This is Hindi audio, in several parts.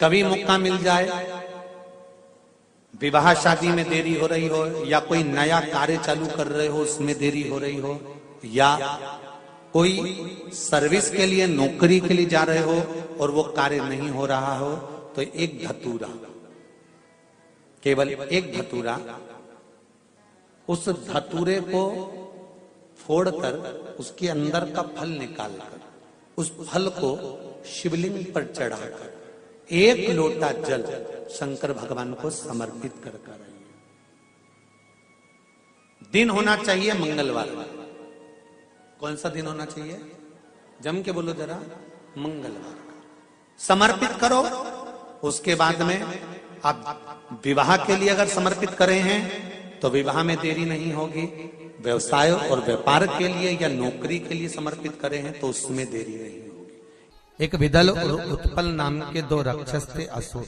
कभी मौका मिल जाए, विवाह शादी में देरी हो रही हो, या कोई नया कार्य चालू कर रहे हो उसमें देरी हो रही हो, या कोई सर्विस के लिए नौकरी के लिए जा रहे हो और वो कार्य नहीं हो रहा हो, तो एक धतूरा, केवल एक धतूरा, उस धतूरे को फोड़कर उसके अंदर का फल निकालकर उस फल को शिवलिंग पर चढ़ाकर एक लोटा जल शंकर भगवान को समर्पित कर आइए। दिन होना चाहिए मंगलवार। कौन सा दिन होना चाहिए? जम के बोलो जरा, मंगलवार का समर्पित करो। उसके बाद में आप विवाह के लिए अगर समर्पित करे हैं तो विवाह में देरी नहीं होगी। व्यवसाय और व्यापार के लिए या नौकरी के लिए समर्पित करे हैं तो उसमें देरी नहीं होगी। एक विदल और उत्पल नाम के दो राक्षस थे, असुर।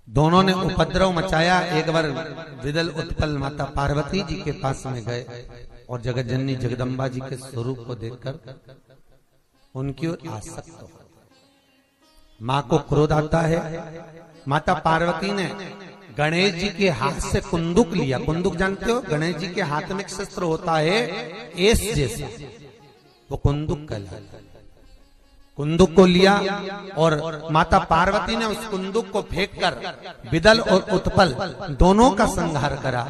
दोनों ने उपद्रव मचाया। एक बार विदल उत्पल माता पार्वती जी के पास में गए और जगत जननी जगदम्बा जी के स्वरूप को देखकर उनकी ओर आसक्त हो। मां को क्रोध आता है। माता पार्वती ने गणेश जी के हाथ से कुंदुक लिया। कुंदुक जानते हो? गणेश जी के हाथ में एक शस्त्र होता है एस जैसा, वो कुंदुक कहलाता है। कुंदुक को लिया और माता पार्वती ने उस कुंदुक को फेंककर विदल और उत्पल दोनों का संहार करा।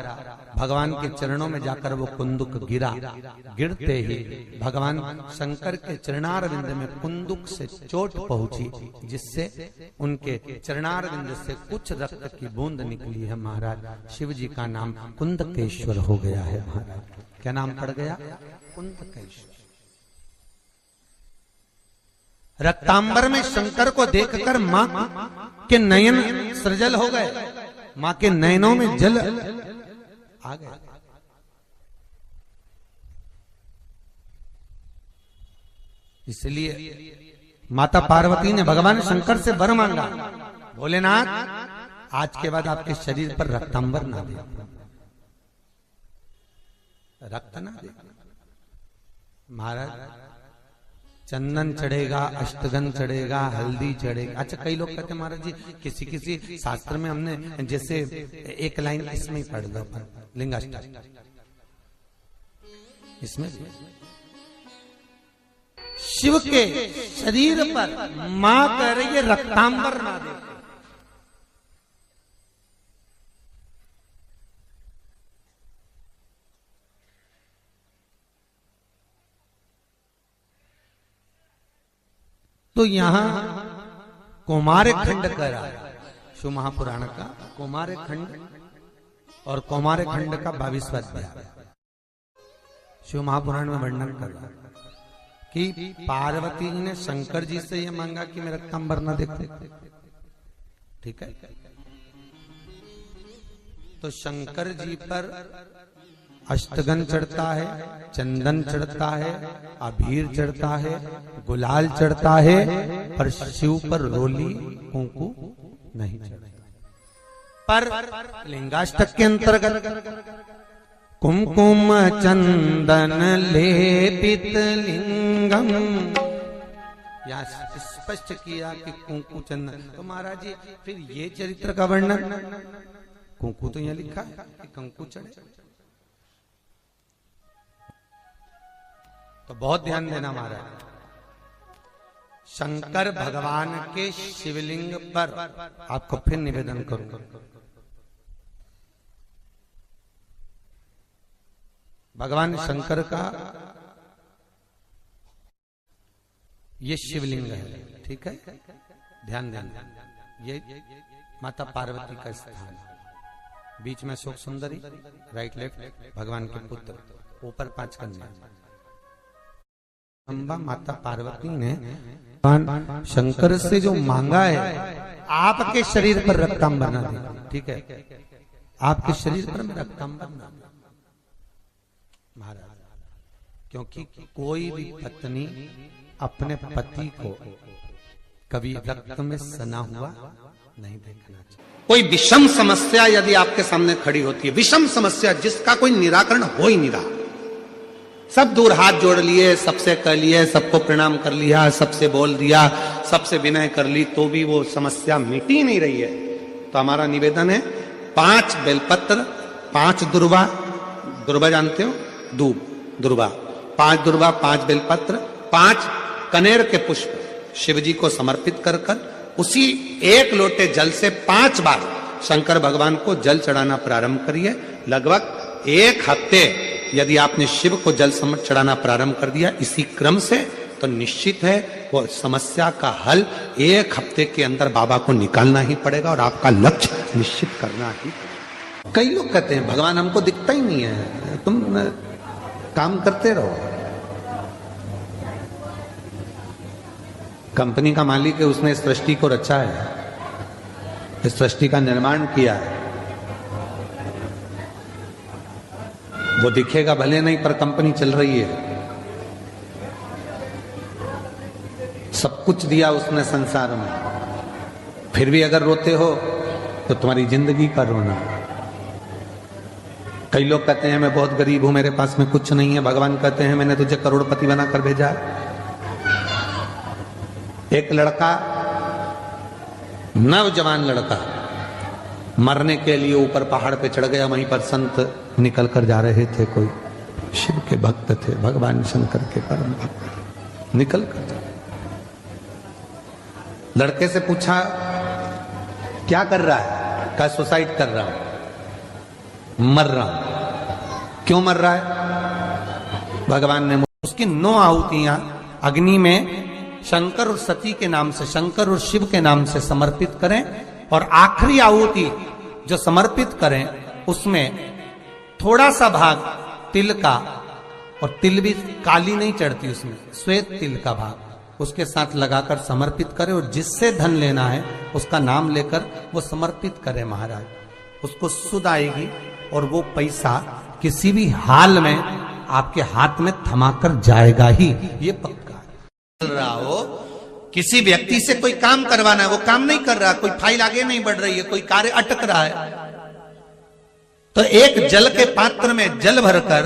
भगवान के चरणों में जाकर वो कुंदुक गिरा। गिरते ही भगवान शंकर के चरणारविंद में कुंदुक से चोट पहुंची, जिससे उनके चरणारविंद से कुछ रक्त की बूंद निकली है। महाराज शिव जी का नाम कुंदकेश्वर हो गया है। महाराज क्या नाम पड़ गया? कुंदकेश्वर। रक्तांबर में शंकर को देखकर मां के नयन सृजल हो गए। मां के नयनों में जल आ गया। इसलिए माता पार्वती ने भगवान शंकर से वर मांगा, भोलेनाथ आज के बाद आपके शरीर पर रक्तांबर ना दे, रक्त ना दे। महाराज चंदन चढ़ेगा, अष्टगंध चढ़ेगा, हल्दी चढ़ेगा। अच्छा, कई लोग कहते हैं महाराज जी किसी किसी शास्त्र में हमने जैसे एक लाइन इसमें ही पढ़ दो, लिंगाष्टक इसमें शिव के शरीर पर मां कह रही है रक्तांबर ना दे। तो यहां कौमार खंड करा शिव महापुराण का कौमार खंड और कौमार खंड का 22वां अध्याय शिव महापुराण में वर्णन कर रहा कि पार्वती ने शंकर जी से यह मांगा कि मैं रक्तांबर न देखते। ठीक है, तो शंकर जी पर अष्टगन चढ़ता है, चंदन चढ़ता है, अबीर चढ़ता है, गुलाल चढ़ता है, पर शिव पर रोली कुंकू नहीं चढ़ता। पर लिंगाष्टक के अंतर्गत कुमकुम चंदन लेपित लिंगम या स्पष्ट किया कि कुंकू चंदन। तो महाराज जी फिर ये चरित्र का वर्णन, कुंकू तो यहां लिखा है कि कंकु चढ़े। तो बहुत ध्यान देना महाराज, शंकर भगवान के शिवलिंग पर आपको फिर निवेदन करूंगा, भगवान शंकर का ये शिवलिंग है। ठीक है, ध्यान देना, ये माता पार्वती का स्थान है। बीच में शोक सुंदरी, राइट लेफ्ट भगवान के पुत्र, ऊपर 5 कन्या। अम्बा माता पार्वती ने शंकर से जो मांगा है आपके शरीर पर रक्तांबर ना दे। ठीक है, आपके शरीर पर रक्तांबर ना दे महाराज, क्योंकि कोई भी पत्नी अपने पति को कभी रक्त में सना हुआ नहीं देखना चाहिए। कोई विषम समस्या यदि आपके सामने खड़ी होती है, विषम समस्या जिसका कोई निराकरण हो ही नहीं रहा, सब दूर हाथ जोड़ लिए, सबसे कह लिए, सबको प्रणाम कर लिया, सबसे बोल दिया, सबसे विनय कर ली, तो भी वो समस्या मिटी नहीं रही है। तो हमारा निवेदन है 5 बेलपत्र, 5 दुर्वा, दुर्वा जानते हो, दूब, दुर्वा, 5 दुर्वा, 5 बेलपत्र, 5 कनेर के पुष्प शिव जी को समर्पित कर कर उसी 1 लोटे जल से 5 बार शंकर भगवान को जल चढ़ाना प्रारंभ करिए। लगभग 1 हफ्ते यदि आपने शिव को जल चढ़ाना प्रारंभ कर दिया इसी क्रम से, तो निश्चित है वो समस्या का हल 1 हफ्ते के अंदर बाबा को निकालना ही पड़ेगा और आपका लक्ष्य निश्चित करना ही पड़ेगा। कई लोग कहते हैं भगवान हमको दिखता ही नहीं है, तुम काम करते रहो। कंपनी का मालिक है, उसने इस सृष्टि को रचा है, इस सृष्टि का निर्माण किया है। वो दिखेगा भले नहीं, पर कंपनी चल रही है। सब कुछ दिया उसने संसार में, फिर भी अगर रोते हो तो तुम्हारी जिंदगी का रोना। कई लोग कहते हैं मैं बहुत गरीब हूं, मेरे पास में कुछ नहीं है। भगवान कहते हैं मैंने तुझे करोड़पति बनाकर भेजा है। एक लड़का, नौजवान लड़का, मरने के लिए ऊपर पहाड़ पे चढ़ गया। वहीं पर संत निकल कर जा रहे थे, कोई शिव के भक्त थे, भगवान शंकर के परम भक्त। निकल कर लड़के से पूछा क्या कर रहा है? कहा सुसाइड कर रहा हूं, मर रहा हूं। क्यों मर रहा है? भगवान ने उसकी 9 आहुतियां अग्नि में शंकर और सती के नाम से, शंकर और शिव के नाम से समर्पित करें, और आखिरी आहुति जो समर्पित करें उसमें थोड़ा सा भाग तिल का, और तिल भी काली नहीं चढ़ती उसमें, श्वेत तिल का भाग उसके साथ लगाकर समर्पित करें, और जिससे धन लेना है उसका नाम लेकर वो समर्पित करें महाराज। उसको सुध आएगी और वो पैसा किसी भी हाल में आपके हाथ में थमाकर जाएगा ही, ये पक्का है। चल रहा हो, किसी व्यक्ति से कोई काम करवाना है, वो काम नहीं कर रहा, कोई फाइल आगे नहीं बढ़ रही है, कोई कार्य अटक रहा है, तो एक जल के पात्र में जल भरकर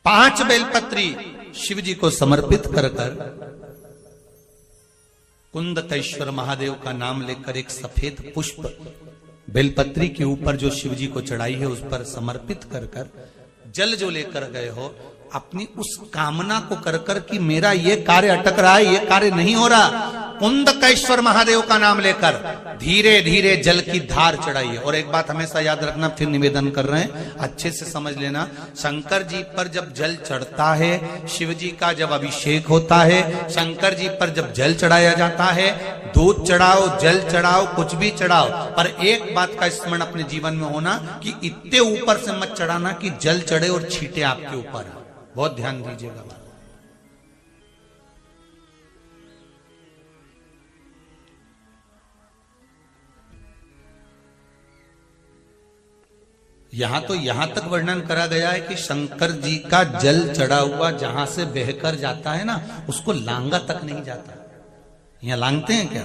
5 बेलपत्री शिव जी को समर्पित कर कर कुंदकेश्वर महादेव का नाम लेकर एक सफेद पुष्प बेलपत्री के ऊपर जो शिव जी को चढ़ाई है उस पर समर्पित कर कर जल जो लेकर गए हो, अपनी उस कामना को कर कर कि मेरा ये कार्य अटक रहा है, ये कार्य नहीं हो रहा, कुंदकेश्वर महादेव का नाम लेकर धीरे धीरे जल की धार चढ़ाइए। और एक बात हमेशा याद रखना, फिर निवेदन कर रहे हैं, अच्छे से समझ लेना। शंकर जी पर जब जल चढ़ता है, शिव जी का जब अभिषेक होता है, शंकर जी पर जब जल चढ़ाया जाता है, दूध चढ़ाओ, जल चढ़ाओ, कुछ भी चढ़ाओ, पर एक बात का स्मरण अपने जीवन में होना कि इतने ऊपर से मत चढ़ाना कि जल चढ़े और छींटे आपके ऊपर। बहुत ध्यान दीजिएगा। यहां तक वर्णन करा गया है कि शंकर जी का जल चढ़ा हुआ जहां से बहकर जाता है ना, उसको लांगा तक नहीं जाता। यहां लांगते हैं क्या?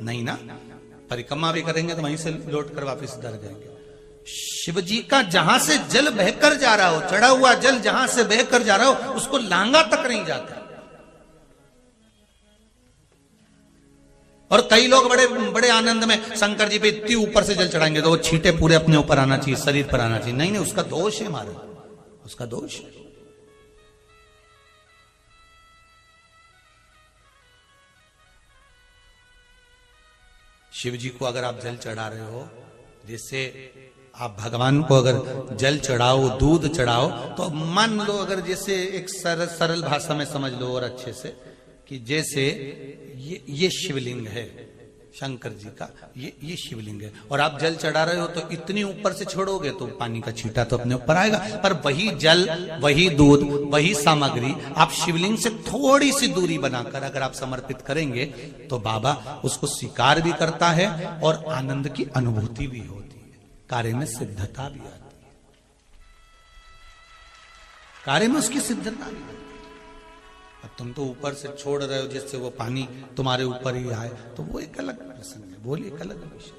नहीं ना, परिक्रमा भी करेंगे तो वहीं से लौट कर वापस इधर जाएंगे। शिव जी का जहां से जल बहकर जा रहा हो, चढ़ा हुआ जल जहां से बहकर जा रहा हो, उसको लांगा तक नहीं जाता। और कई लोग बड़े बड़े आनंद में शंकर जी पे इतनी ऊपर से जल चढ़ाएंगे तो वो छींटे पूरे अपने ऊपर आना चाहिए, शरीर पर आना चाहिए। नहीं नहीं, उसका दोष है महाराज, उसका दोष है। शिव जी को अगर आप जल चढ़ा रहे हो, जैसे आप भगवान को अगर जल चढ़ाओ, दूध चढ़ाओ, तो मान लो अगर जैसे एक सरल भाषा में समझ लो और अच्छे से, कि जैसे ये शिवलिंग है शंकर जी का, ये शिवलिंग है, और आप जल चढ़ा रहे हो तो इतनी ऊपर से छोड़ोगे तो पानी का छींटा तो अपने ऊपर आएगा, पर वही जल, वही दूध, वही सामग्री आप शिवलिंग से थोड़ी सी दूरी बनाकर अगर आप समर्पित करेंगे तो बाबा उसको स्वीकार भी करता है और आनंद की अनुभूति भी होती है, कार्य में सिद्धता भी आती है, कार्य में उसकी सिद्धता भी। अब तुम तो ऊपर से छोड़ रहे हो जिससे वो पानी तुम्हारे ऊपर ही आए, तो वो एक अलग प्रसंग है, वो एक अलग विषय।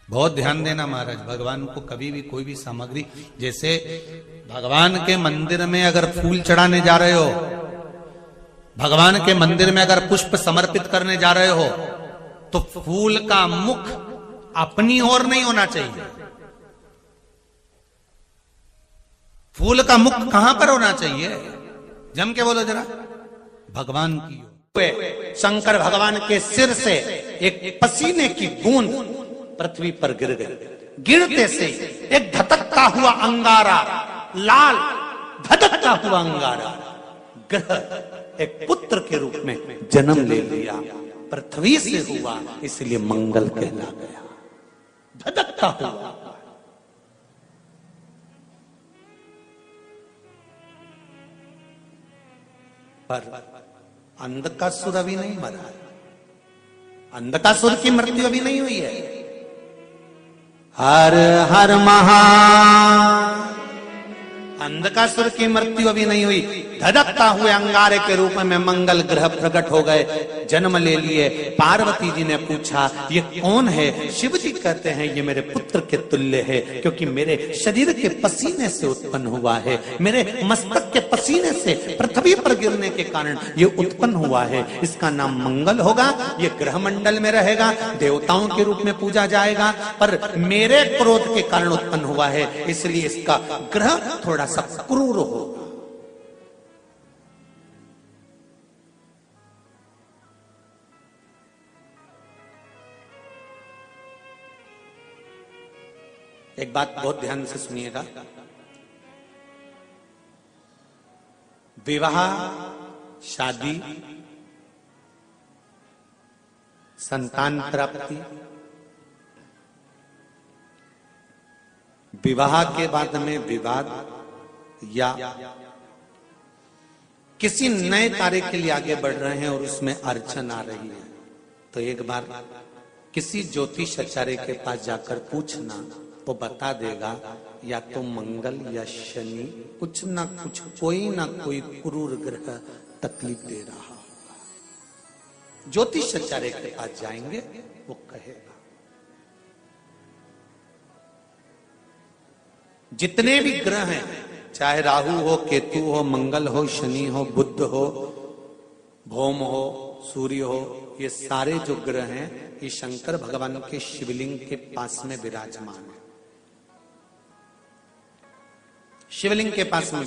बहुत ध्यान देना महाराज, भगवान को कभी भी कोई भी सामग्री, जैसे भगवान के मंदिर में अगर फूल चढ़ाने जा रहे हो, भगवान के मंदिर में अगर पुष्प समर्पित करने जा रहे हो, तो फूल का मुख अपनी ओर नहीं होना चाहिए। फूल का मुख कहां पर होना चाहिए? जम के बोलो जरा, भगवान की ओर। शंकर भगवान के सिर से एक पसीने की बूंद पृथ्वी पर गिर गई। गिरते से एक धधकता हुआ अंगारा, लाल धधकता हुआ अंगारा ग्रह एक पुत्र के रूप में जन्म ले लिया। पृथ्वी से हुआ, इसलिए मंगल कहला गया। धधकता हुआ। पर अंधकासुर अभी नहीं मरा है। अंधकासुर की मृत्यु अभी नहीं हुई है। हर हर महा, अंधकासुर की मृत्यु अभी नहीं हुई। धधकता हुए अंगारे के रूप में मंगल ग्रह प्रकट हो गए, जन्म ले लिए। पार्वती जी ने पूछा ये कौन है? शिव जी कहते हैं ये मेरे पुत्र के तुल्य है, क्योंकि मेरे शरीर के पसीने से उत्पन्न हुआ है, मेरे मस्तक के पसीने से पृथ्वी पर गिरने के कारण ये उत्पन्न हुआ है। इसका नाम मंगल होगा। ये ग्रह मंडल में रहेगा, देवताओं के रूप में पूजा जाएगा, पर मेरे क्रोध के कारण उत्पन्न हुआ है, इसलिए इसका ग्रह थोड़ा सा क्रूर होगा। एक बात बहुत ध्यान से सुनिएगा। विवाह, शादी, संतान प्राप्ति, विवाह के बाद में विवाद या किसी नए कार्य के लिए आगे बढ़ रहे हैं और उसमें अड़चन आ रही है, तो एक बार किसी ज्योतिष आचार्य के पास जाकर पूछना, वो बता देगा या तो मंगल या शनि कुछ ना कुछ, कोई ना कोई क्रूर ग्रह तकलीफ दे रहा होगा। ज्योतिष आचार्य के पास जाएंगे, वो कहेगा। जितने भी ग्रह हैं, चाहे राहु हो, केतु हो, मंगल हो, शनि हो, बुध हो, भौम हो, सूर्य हो, ये सारे जो ग्रह हैं ये शंकर भगवान के शिवलिंग के पास में विराजमान है। शिवलिंग के पास में